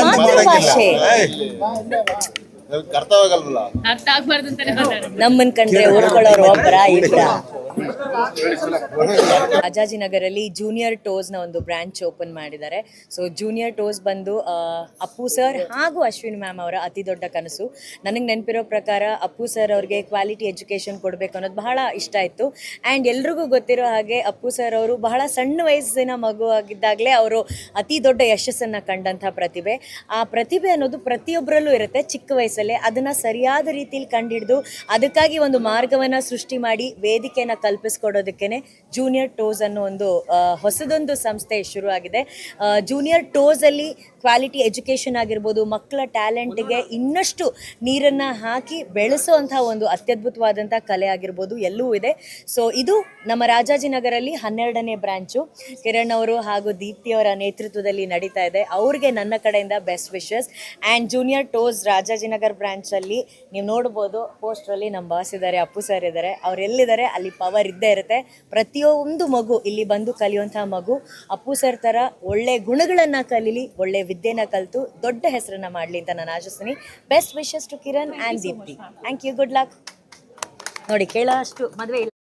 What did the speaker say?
ಮಾತೃಭಾಷೆ ನಮ್ಮನ್ ಕಂಡ್ರೆ ಓಡ್ಕೊಳ್ಳೋರು ಒಬ್ಬರ ಇಬ್ಬರ. ರಾಜಾಜಿನಗರಲ್ಲಿ ಜೂನಿಯರ್ ಟೋಸ್ ನ ಒಂದು ಬ್ರಾಂಚ್ ಓಪನ್ ಮಾಡಿದ್ದಾರೆ. ಸೊ ಜೂನಿಯರ್ ಟೋಸ್ ಬಂದು ಅಪ್ಪು ಸರ್ ಹಾಗೂ ಅಶ್ವಿನ್ ಮ್ಯಾಮ್ ಅವರ ಅತಿ ದೊಡ್ಡ ಕನಸು. ನನಗೆ ನೆನಪಿರೋ ಪ್ರಕಾರ ಅಪ್ಪು ಸರ್ ಅವ್ರಿಗೆ ಕ್ವಾಲಿಟಿ ಎಜುಕೇಷನ್ ಕೊಡಬೇಕು ಅನ್ನೋದು ಬಹಳ ಇಷ್ಟ ಇತ್ತು. ಆ್ಯಂಡ್ ಎಲ್ರಿಗೂ ಗೊತ್ತಿರೋ ಹಾಗೆ ಅಪ್ಪು ಸರ್ ಅವರು ಬಹಳ ಸಣ್ಣ ವಯಸ್ಸಿನ ಮಗು ಆಗಿದ್ದಾಗಲೇ ಅವರು ಅತಿ ದೊಡ್ಡ ಯಶಸ್ಸನ್ನು ಕಂಡಂಥ ಪ್ರತಿಭೆ. ಆ ಪ್ರತಿಭೆ ಅನ್ನೋದು ಪ್ರತಿಯೊಬ್ಬರಲ್ಲೂ ಇರುತ್ತೆ ಚಿಕ್ಕ ವಯಸ್ಸಲ್ಲೇ. ಅದನ್ನು ಸರಿಯಾದ ರೀತಿಯಲ್ಲಿ ಕಂಡುಹಿಡಿದು ಅದಕ್ಕಾಗಿ ಒಂದು ಮಾರ್ಗವನ್ನು ಸೃಷ್ಟಿ ಮಾಡಿ ವೇದಿಕೆಯನ್ನು ಕಲ್ಪಿಸ್ಕೊಡೋದಕ್ಕೇ ಜೂನಿಯರ್ ಟೋಸ್ ಅನ್ನೋ ಒಂದು ಹೊಸದೊಂದು ಸಂಸ್ಥೆ ಶುರುವಾಗಿದೆ. ಜೂನಿಯರ್ ಟೋಸಲ್ಲಿ ಕ್ವಾಲಿಟಿ ಎಜುಕೇಷನ್ ಆಗಿರ್ಬೋದು, ಮಕ್ಕಳ ಟ್ಯಾಲೆಂಟಿಗೆ ಇನ್ನಷ್ಟು ನೀರನ್ನು ಹಾಕಿ ಬೆಳೆಸೋವಂಥ ಒಂದು ಅತ್ಯದ್ಭುತವಾದಂಥ ಕಲೆ ಆಗಿರ್ಬೋದು ಎಲ್ಲವೂ ಇದೆ. ಸೊ ಇದು ನಮ್ಮ ರಾಜಾಜಿನಗರಲ್ಲಿ 12ನೇ ಬ್ರಾಂಚು. ಕಿರಣ್ ಅವರು ಹಾಗೂ ದೀಪ್ತಿಯವರ ನೇತೃತ್ವದಲ್ಲಿ ನಡೀತಾ ಇದೆ. ಅವ್ರಿಗೆ ನನ್ನ ಕಡೆಯಿಂದ ಬೆಸ್ಟ್ ವಿಶಸ್. ಆ್ಯಂಡ್ ಜೂನಿಯರ್ ಟೋಸ್ ರಾಜಾಜಿನಗರ್ ಬ್ರಾಂಚಲ್ಲಿ ನೀವು ನೋಡ್ಬೋದು ಪೋಸ್ಟ್ರಲ್ಲಿ ನಮ್ಮ ಬಾಸ್ ಇದ್ದಾರೆ, ಅಪ್ಪು ಸರ್ ಇದ್ದಾರೆ. ಅವ್ರು ಎಲ್ಲಿದ್ದಾರೆ ಅಲ್ಲಿ ಪವರ್ ಇದ್ದೇ ಇರುತ್ತೆ. ಪ್ರತಿಯೊಂದು ಮಗು ಇಲ್ಲಿ ಬಂದು ಕಲಿಯುವಂಥ ಮಗು ಅಪ್ಪು ಸರ್ ಥರ ಒಳ್ಳೆ ಗುಣಗಳನ್ನು ಕಲೀಲಿ, ಒಳ್ಳೆ ವಿದ್ಯೆನ ಕಲಿತು ದೊಡ್ಡ ಹೆಸರನ್ನ ಮಾಡಲಿ ಅಂತ ನಾನು ಆಶಿಸ್ತೀನಿ. Best wishes to Kiran and Deepti. Thank you, good luck. ನೋಡಿ ಕೇಳೋ ಅಷ್ಟು ಮದುವೆ ಇಲ್ಲ.